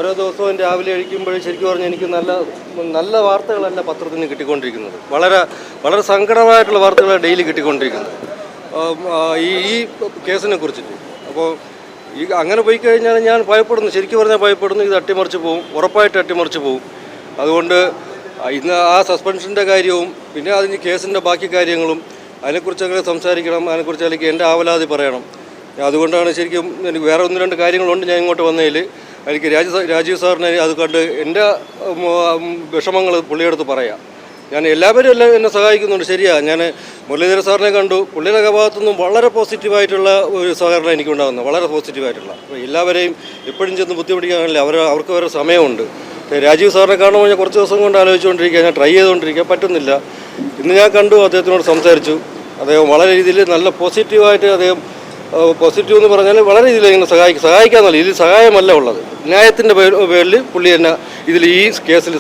ഓരോ ദിവസവും രാവിലെ കഴിക്കുമ്പോൾ ശരിക്കും പറഞ്ഞാൽ എനിക്ക് നല്ല വാർത്തകളല്ല പത്രത്തിന് കിട്ടിക്കൊണ്ടിരിക്കുന്നത്. വളരെ വളരെ സങ്കടമായിട്ടുള്ള വാർത്തകളാണ് ഡെയിലി കിട്ടിക്കൊണ്ടിരിക്കുന്നത് ഈ കേസിനെ കുറിച്ചിട്ട്. അപ്പോൾ അങ്ങനെ പോയി കഴിഞ്ഞാൽ ഞാൻ ഭയപ്പെടുന്നു, ശരിക്കും പറഞ്ഞാൽ ഭയപ്പെടുന്നു. ഇത് അട്ടിമറിച്ച് പോകും, ഉറപ്പായിട്ട് അട്ടിമറിച്ച് പോകും. അതുകൊണ്ട് ഇന്ന് ആ സസ്പെൻഷൻ്റെ കാര്യവും പിന്നെ അതിന് കേസിൻ്റെ ബാക്കി കാര്യങ്ങളും അതിനെക്കുറിച്ചൊക്കെ സംസാരിക്കണം. അതിനെക്കുറിച്ച് അല്ലെങ്കിൽ എൻ്റെ ആവലാതി പറയണം. അതുകൊണ്ടാണ് ശരിക്കും എനിക്ക് വേറെ 1-2 കാര്യങ്ങളുണ്ട് ഞാൻ ഇങ്ങോട്ട് വന്നതിൽ. എനിക്ക് രാജീവ് സാറിനെ അത് കണ്ട് എൻ്റെ വിഷമങ്ങൾ പുള്ളിയെടുത്ത് പറയാം. ഞാൻ എല്ലാവരും എന്നെ സഹായിക്കുന്നുണ്ട്, ശരിയാണ്. ഞാൻ മുരളീധര സാറിനെ കണ്ടു, പുള്ളിയുടെ ഭാഗത്തുനിന്നും വളരെ പോസിറ്റീവായിട്ടുള്ള ഒരു സഹകരണം എനിക്കുണ്ടാകുന്നത്, വളരെ പോസിറ്റീവായിട്ടുള്ള. അപ്പോൾ എല്ലാവരെയും എപ്പോഴും ചെന്ന് ബുദ്ധിമുട്ടിക്കാനില്ല, അവർക്ക് വേറെ സമയമുണ്ട്. രാജീവ് സാറിനെ കാണുമ്പോൾ ഞാൻ കുറച്ച് ദിവസം കൊണ്ട് ആലോചിച്ചുകൊണ്ടിരിക്കുക, ഞാൻ ട്രൈ ചെയ്തുകൊണ്ടിരിക്കുക, പറ്റുന്നില്ല. ഇന്ന് ഞാൻ കണ്ടു, അദ്ദേഹത്തിനോട് സംസാരിച്ചു. അദ്ദേഹം വളരെ രീതിയിൽ നല്ല പോസിറ്റീവായിട്ട് അദ്ദേഹം പോസിറ്റീവ് എന്ന് പറഞ്ഞാൽ വളരെ രീതിയിൽ ഇങ്ങനെ സഹായിക്കാമെന്നല്ല, ഇതിൽ സഹായമല്ല ഉള്ളത്. ന്യായത്തിൻ്റെ പേരിൽ പുള്ളി എന്നെ ഇതിൽ ഈ കേസിൽ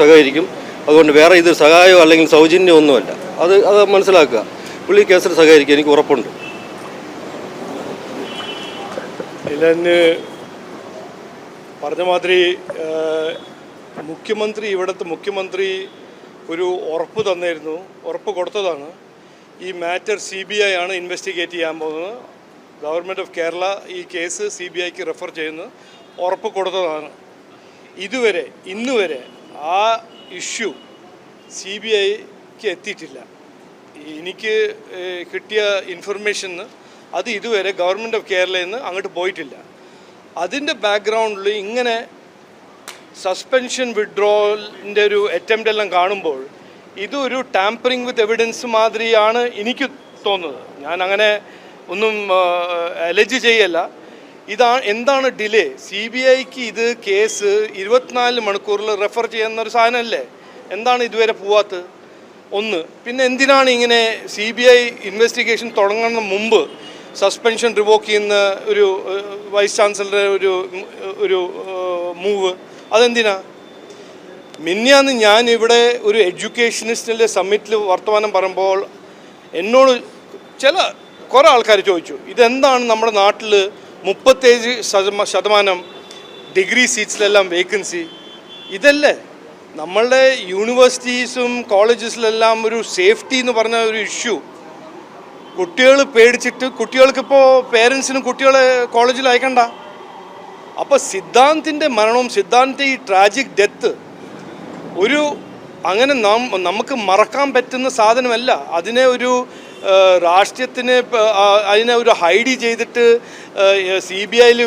സഹകരിക്കും. അതുകൊണ്ട് വേറെ ഇത് സഹായമോ അല്ലെങ്കിൽ സൗജന്യം ഒന്നുമല്ല, അത് മനസ്സിലാക്കുക. പുള്ളി കേസിൽ സഹകരിക്കും, എനിക്ക് ഉറപ്പുണ്ട്. ഇതിന് പറഞ്ഞ മാതിരി ഇവിടുത്തെ മുഖ്യമന്ത്രി ഒരു ഉറപ്പ് തന്നിരുന്നു, ഉറപ്പ് കൊടുത്തതാണ്. ഈ മാറ്റർ CBI ആണ് ഇൻവെസ്റ്റിഗേറ്റ് ചെയ്യാൻ പോകുന്നത്. ഗവൺമെൻറ് ഓഫ് കേരള ഈ കേസ് CBIക്ക് റെഫർ ചെയ്യുന്നു ഉറപ്പ് കൊടുത്തതാണ്. ഇന്ന് വരെ ആ ഇഷ്യൂ CBIക്ക് എത്തിയിട്ടില്ല. എനിക്ക് കിട്ടിയ ഇൻഫർമേഷന് അത് ഇതുവരെ ഗവൺമെൻറ് ഓഫ് കേരളയിൽ നിന്ന് അങ്ങോട്ട് പോയിട്ടില്ല. അതിൻ്റെ ബാക്ക്ഗ്രൗണ്ടിൽ ഇങ്ങനെ സസ്പെൻഷൻ വിഡ്രോവലിൻ്റെ ഒരു അറ്റംപ്റ്റ് എല്ലാം കാണുമ്പോൾ ഇതൊരു ടാമ്പറിങ് വിത്ത് എവിഡൻസ് മാതിരിയാണ് എനിക്ക് തോന്നുന്നത്. ഞാൻ അങ്ങനെ ഒന്നും അലജ് ചെയ്യല്ല. എന്താണ് ഡിലേ? CBIക്ക് ഇത് കേസ് 24 മണിക്കൂറിൽ റെഫർ ചെയ്യുന്ന ഒരു സാധനമല്ലേ, എന്താണ് ഇതുവരെ പോവാത്തത്? ഒന്ന്. പിന്നെ എന്തിനാണ് ഇങ്ങനെ CBI ഇൻവെസ്റ്റിഗേഷൻ തുടങ്ങുന്ന മുമ്പ് സസ്പെൻഷൻ റിവോക്ക് ചെയ്യുന്ന ഒരു വൈസ് ചാൻസലറുടെ ഒരു മൂവ്? അതെന്തിനാ? മിനിഞ്ഞാന്ന് ഞാൻ ഇവിടെ ഒരു എഡ്യൂക്കേഷനിസ്റ്റിൻ്റെ സമ്മിറ്റിൽ വർത്തമാനം പറയുമ്പോൾ എന്നോട് കുറേ ആൾക്കാർ ചോദിച്ചു, ഇതെന്താണ് നമ്മുടെ നാട്ടിൽ 37% ഡിഗ്രി സീറ്റ്സിലെല്ലാം വേക്കൻസി? ഇതല്ലേ നമ്മളുടെ യൂണിവേഴ്സിറ്റീസും കോളേജസിലെല്ലാം ഒരു സേഫ്റ്റി എന്ന് പറഞ്ഞ ഒരു ഇഷ്യൂ. കുട്ടികൾ പേടിച്ചിട്ട് കുട്ടികൾക്കിപ്പോൾ പേരൻസിനും കുട്ടികളെ കോളേജിൽ അയക്കണ്ട. അപ്പോൾ സിദ്ധാന്തിൻ്റെ മരണവും സിദ്ധാന്തിൻ്റെ ഈ ട്രാജിക് ഡെത്ത് അങ്ങനെ നമുക്ക് മറക്കാൻ പറ്റുന്ന സാധനമല്ല. അതിനെ ഒരു രാഷ്ട്രീയത്തിന് അതിനെ ഒരു ഹൈഡ് ചെയ്തിട്ട് CBIയിൽ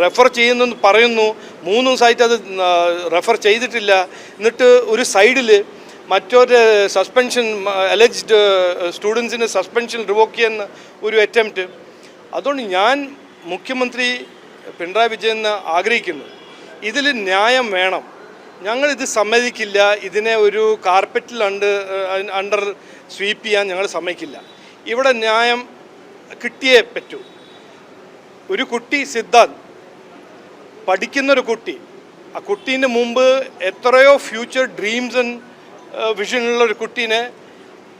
റെഫർ ചെയ്യുന്നെന്ന് പറയുന്നു. 3 ദിവസമായിട്ട് അത് റെഫർ ചെയ്തിട്ടില്ല. എന്നിട്ട് ഒരു സൈഡിൽ മറ്റൊരു സസ്പെൻഷൻ അലജ്ഡ് സ്റ്റുഡൻസിന് സസ്പെൻഷൻ റിവോക്ക് ചെയ്യുന്ന ഒരു അറ്റംപ്റ്റ്. അതുകൊണ്ട് ഞാൻ മുഖ്യമന്ത്രി പിണറായി വിജയനെ ആഗ്രഹിക്കുന്നു, ഇതിൽ ന്യായം വേണം. ഞങ്ങളിത് സമ്മതിക്കില്ല. ഇതിനെ ഒരു കാർപ്പറ്റിൽ അണ്ടർ സ്വീപ്പ് ചെയ്യാൻ ഞങ്ങൾ സമ്മതിക്കില്ല. ഇവിടെ ന്യായം കിട്ടിയേ പറ്റൂ. ഒരു കുട്ടി സിദ്ധാന്ത് പഠിക്കുന്നൊരു കുട്ടി, ആ കുട്ടീൻ്റെ മുമ്പ് എത്രയോ ഫ്യൂച്ചർ ഡ്രീംസ് ആൻഡ് വിഷനുള്ളൊരു കുട്ടീനെ,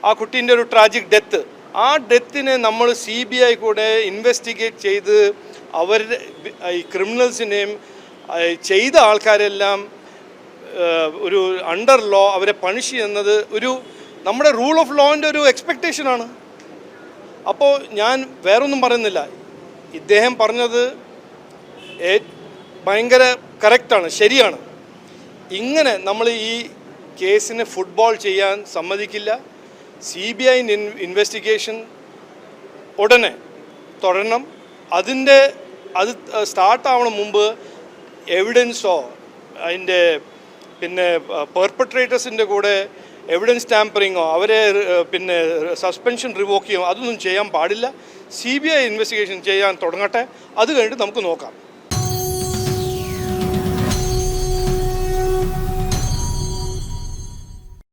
ആ കുട്ടീൻ്റെ ഒരു ട്രാജിക് ഡെത്ത്, ആ ഡെത്തിനെ നമ്മൾ CBI കൂടെ ഇൻവെസ്റ്റിഗേറ്റ് ചെയ്ത് അവരുടെ ഈ ക്രിമിനൽസിനെയും ചെയ്ത ആൾക്കാരെല്ലാം ഒരു അണ്ടർ ലോ അവരെ പണിഷ് ചെയ്യുന്നത് നമ്മുടെ റൂൾ ഓഫ് ലോൻ്റെ ഒരു എക്സ്പെക്റ്റേഷനാണ്. അപ്പോൾ ഞാൻ വേറൊന്നും പറയുന്നില്ല. ഇദ്ദേഹം പറഞ്ഞത് ഭയങ്കര കറക്റ്റാണ്, ശരിയാണ്. ഇങ്ങനെ നമ്മൾ ഈ കേസിനെ ഫുട്ബോൾ ചെയ്യാൻ സമ്മതിക്കില്ല. CBI ഇൻവെസ്റ്റിഗേഷൻ ഉടനെ തുടരണം. അത് സ്റ്റാർട്ടാവണ മുമ്പ് എവിഡൻസോ അതിൻ്റെ പിന്നെ പെർപെട്രേറ്റേഴ്സിൻ്റെ കൂടെ എവിഡൻസ് ടാമ്പറിങ്ങോ അവരെ പിന്നെ സസ്പെൻഷൻ റിവോക്ക് ചെയ്യുമോ അതൊന്നും ചെയ്യാൻ പാടില്ല. CBI ഇൻവെസ്റ്റിഗേഷൻ ചെയ്യാൻ തുടങ്ങട്ടെ, അത് കഴിഞ്ഞിട്ട് നമുക്ക് നോക്കാം.